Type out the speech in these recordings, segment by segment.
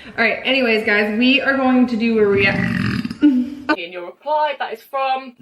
All right, anyways, guys, we are going to do a reaction. In your reply, that is from...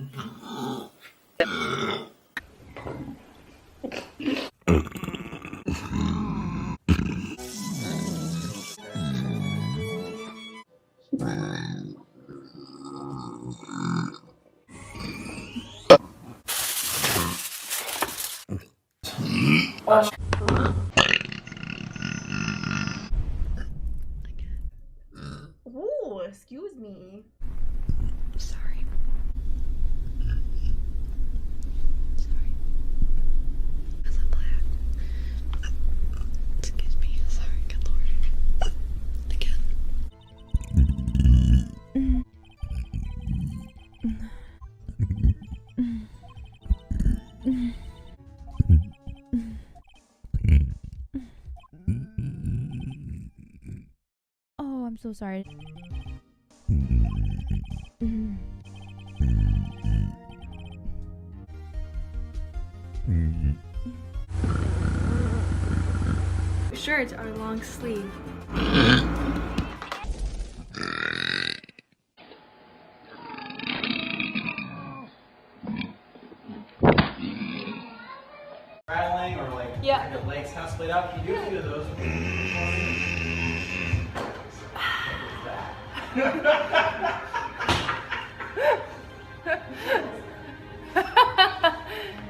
Oh, excuse me. Sorry. Sorry. I love black. Excuse me. Sorry. Good lord. Again. Oh, I'm so sorry. Shirts are long sleeve. Rattling or like your legs kind of split out. Can you do a few of those?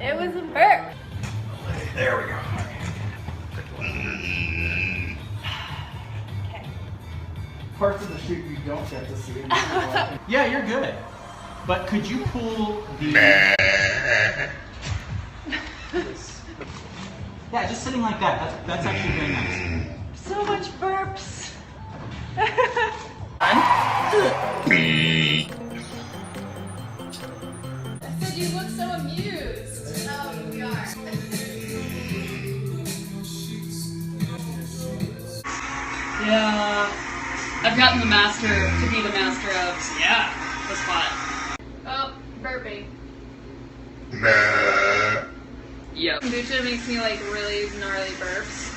It was a burp. There we go. Parts of the shoot you don't get to see. Yeah, you're good. But could you pull the... Yeah, just sitting like that. That's actually very nice. So much burps. You look so amused. Oh, we are. Yeah. I've gotten the master to be the master of, the spot. Oh, burping. Yep. Kombucha makes me like really gnarly burps.